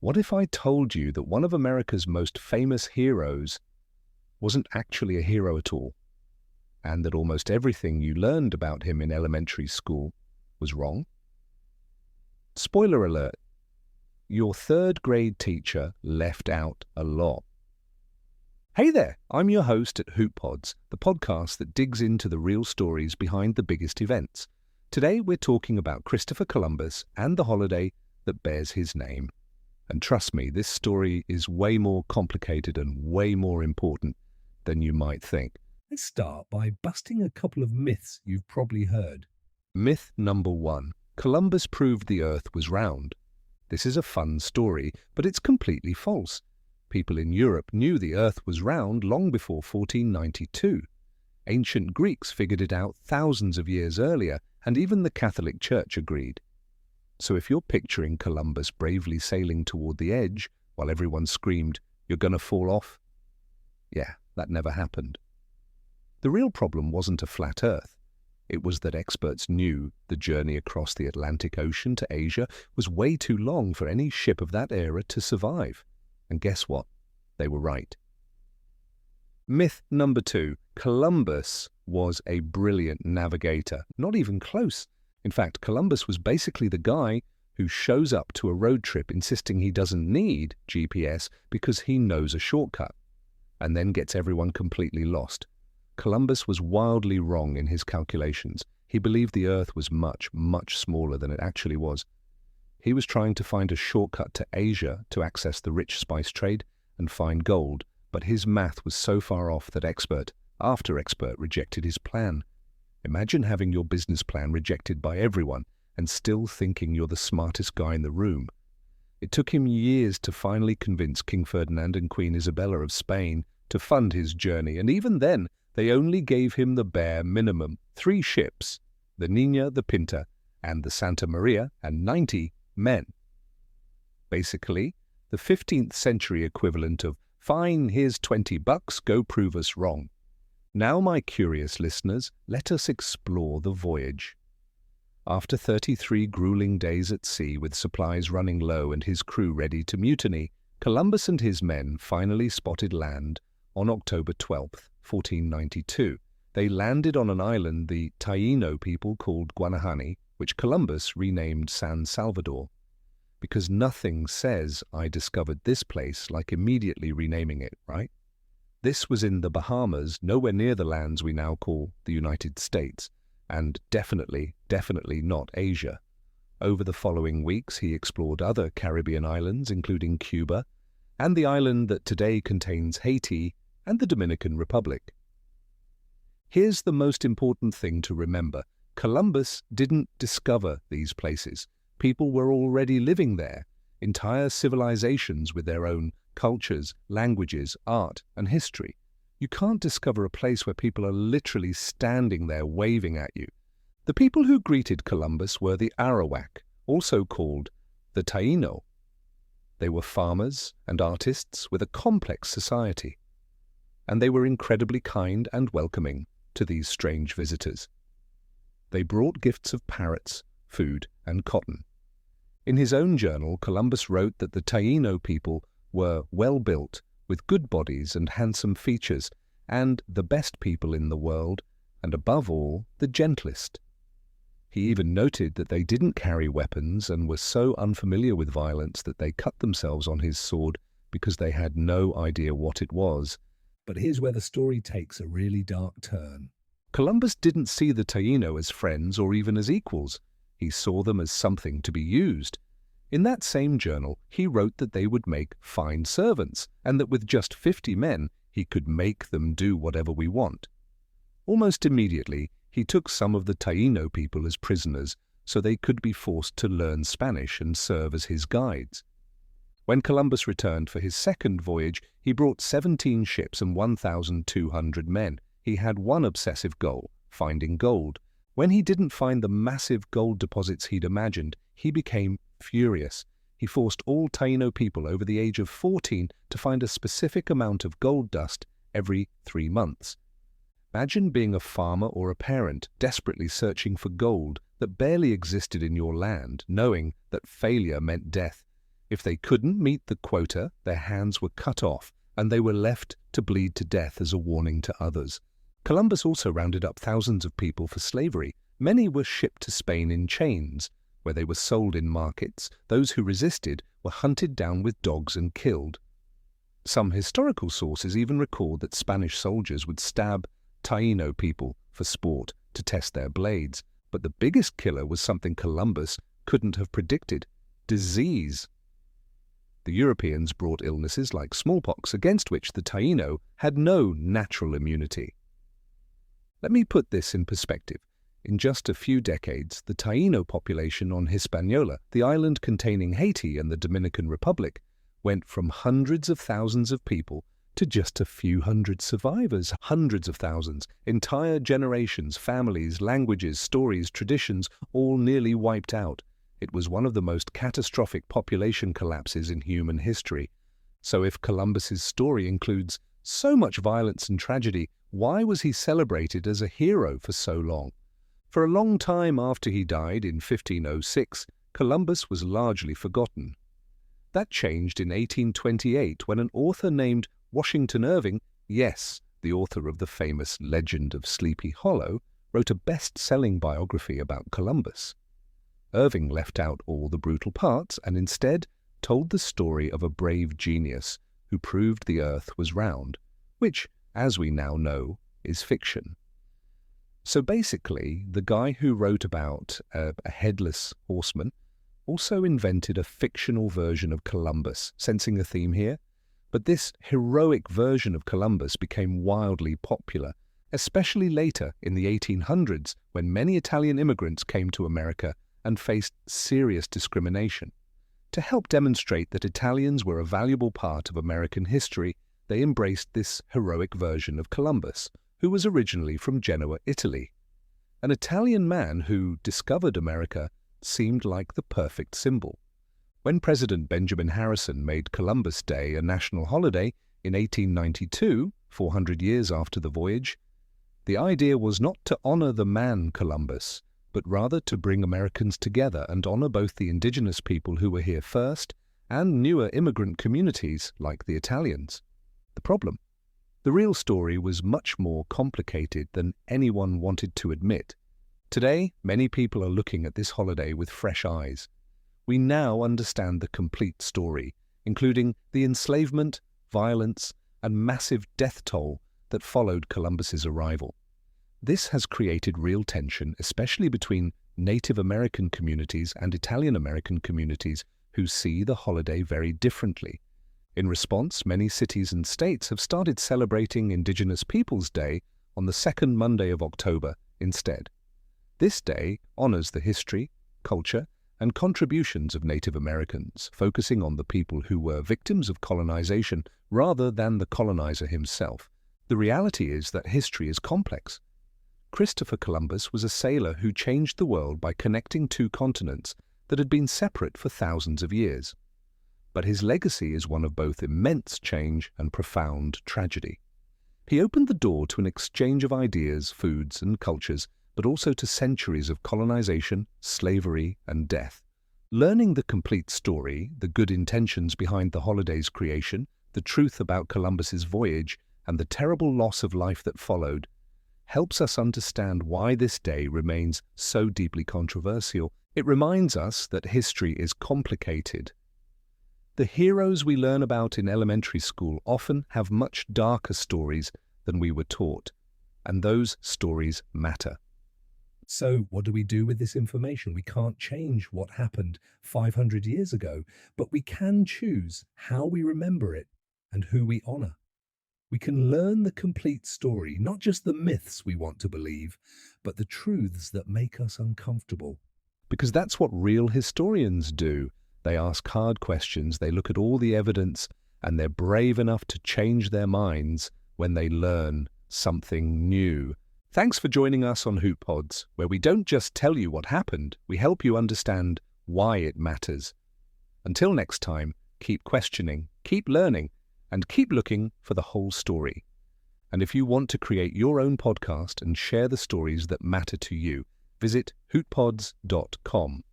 What if I told you that one of America's most famous heroes wasn't actually a hero at all, and that almost everything you learned about him in elementary school was wrong? Spoiler alert, your third grade teacher left out a lot. Hey there, I'm your host at Hoop Pods, the podcast that digs into the real stories behind the biggest events. Today we're talking about Christopher Columbus and the holiday that bears his name. And trust me, this story is way more complicated and way more important than you might think. Let's start by busting a couple of myths you've probably heard. Myth number 1. Columbus proved the Earth was round. This is a fun story, but it's completely false. People in Europe knew the Earth was round long before 1492. Ancient Greeks figured it out thousands of years earlier, and even the Catholic Church agreed. So if you're picturing Columbus bravely sailing toward the edge while everyone screamed, "You're gonna fall off," yeah, that never happened. The real problem wasn't a flat Earth. It was that experts knew the journey across the Atlantic Ocean to Asia was way too long for any ship of that era to survive. And guess what? They were right. Myth number 2. Columbus was a brilliant navigator. Not even close. In fact, Columbus was basically the guy who shows up to a road trip insisting he doesn't need GPS because he knows a shortcut, and then gets everyone completely lost. Columbus was wildly wrong in his calculations. He believed the Earth was much, much smaller than it actually was. He was trying to find a shortcut to Asia to access the rich spice trade and find gold, but his math was so far off that expert after expert rejected his plan. Imagine having your business plan rejected by everyone and still thinking you're the smartest guy in the room. It took him years to finally convince King Ferdinand and Queen Isabella of Spain to fund his journey, and even then, they only gave him the bare minimum: 3 ships, the Nina, the Pinta, and the Santa Maria, and 90 men. Basically, the 15th century equivalent of, "Fine, here's $20, go prove us wrong." Now, my curious listeners, let us explore the voyage. After 33 grueling days at sea with supplies running low and his crew ready to mutiny, Columbus and his men finally spotted land on October 12th, 1492. They landed on an island the Taíno people called Guanahani, which Columbus renamed San Salvador. Because nothing says I discovered this place like immediately renaming it, right? This was in the Bahamas, nowhere near the lands we now call the United States, and definitely not Asia. Over the following weeks, he explored other Caribbean islands, including Cuba, and the island that today contains Haiti and the Dominican Republic. Here's the most important thing to remember. Columbus didn't discover these places. People were already living there, entire civilizations with their own cultures, languages, art, and history. You can't discover a place where people are literally standing there waving at you. The people who greeted Columbus were the Arawak, also called the Taíno. They were farmers and artists with a complex society, and they were incredibly kind and welcoming to these strange visitors. They brought gifts of parrots, food, and cotton. In his own journal, Columbus wrote that the Taíno people were well-built, with good bodies and handsome features, and the best people in the world, and above all, the gentlest. He even noted that they didn't carry weapons and were so unfamiliar with violence that they cut themselves on his sword because they had no idea what it was. But here's where the story takes a really dark turn. Columbus didn't see the Taíno as friends or even as equals. He saw them as something to be used. In that same journal, he wrote that they would make fine servants, and that with just 50 men, he could make them do whatever we want. Almost immediately, he took some of the Taíno people as prisoners so they could be forced to learn Spanish and serve as his guides. When Columbus returned for his second voyage, he brought 17 ships and 1,200 men. He had one obsessive goal: finding gold. When he didn't find the massive gold deposits he'd imagined, he became furious. He forced all Taíno people over the age of 14 to find a specific amount of gold dust every 3 months. Imagine being a farmer or a parent desperately searching for gold that barely existed in your land, knowing that failure meant death. If they couldn't meet the quota, their hands were cut off and they were left to bleed to death as a warning to others. Columbus also rounded up thousands of people for slavery. Many were shipped to Spain in chains, where they were sold in markets. Those who resisted were hunted down with dogs and killed. Some historical sources even record that Spanish soldiers would stab Taíno people for sport to test their blades. But the biggest killer was something Columbus couldn't have predicted: disease. The Europeans brought illnesses like smallpox, against which the Taíno had no natural immunity. Let me put this in perspective. In just a few decades, the Taíno population on Hispaniola, the island containing Haiti and the Dominican Republic, went from hundreds of thousands of people to just a few hundred survivors. Hundreds of thousands, entire generations, families, languages, stories, traditions, all nearly wiped out. It was one of the most catastrophic population collapses in human history. So if Columbus's story includes so much violence and tragedy, why was he celebrated as a hero for so long? For a long time after he died in 1506, Columbus was largely forgotten. That changed in 1828 when an author named Washington Irving, yes, the author of the famous Legend of Sleepy Hollow, wrote a best-selling biography about Columbus. Irving left out all the brutal parts and instead told the story of a brave genius who proved the earth was round, which, as we now know, is fiction. So basically, the guy who wrote about a headless horseman also invented a fictional version of Columbus, sensing a theme here. But this heroic version of Columbus became wildly popular, especially later in the 1800s when many Italian immigrants came to America and faced serious discrimination. To help demonstrate that Italians were a valuable part of American history, they embraced this heroic version of Columbus, who was originally from Genoa, Italy. An Italian man who discovered America seemed like the perfect symbol. When President Benjamin Harrison made Columbus Day a national holiday in 1892, 400 years after the voyage, the idea was not to honor the man Columbus, but rather to bring Americans together and honor both the indigenous people who were here first and newer immigrant communities like the Italians. The problem? The real story was much more complicated than anyone wanted to admit. Today, many people are looking at this holiday with fresh eyes. We now understand the complete story, including the enslavement, violence, and massive death toll that followed Columbus's arrival. This has created real tension, especially between Native American communities and Italian American communities who see the holiday very differently. In response, many cities and states have started celebrating Indigenous Peoples Day on the second Monday of October instead. This day honors the history, culture, and contributions of Native Americans, focusing on the people who were victims of colonization rather than the colonizer himself. The reality is that history is complex. Christopher Columbus was a sailor who changed the world by connecting two continents that had been separate for thousands of years. But his legacy is one of both immense change and profound tragedy. He opened the door to an exchange of ideas, foods, and cultures, but also to centuries of colonization, slavery, and death. Learning the complete story, the good intentions behind the holiday's creation, the truth about Columbus's voyage, and the terrible loss of life that followed, helps us understand why this day remains so deeply controversial. It reminds us that history is complicated. The heroes we learn about in elementary school often have much darker stories than we were taught, and those stories matter. So what do we do with this information? We can't change what happened 500 years ago, but we can choose how we remember it and who we honor. We can learn the complete story, not just the myths we want to believe, but the truths that make us uncomfortable. Because that's what real historians do. They ask hard questions, they look at all the evidence, and they're brave enough to change their minds when they learn something new. Thanks for joining us on Hoot Pods, where we don't just tell you what happened, we help you understand why it matters. Until next time, keep questioning, keep learning, and keep looking for the whole story. And if you want to create your own podcast and share the stories that matter to you, visit hootpods.com.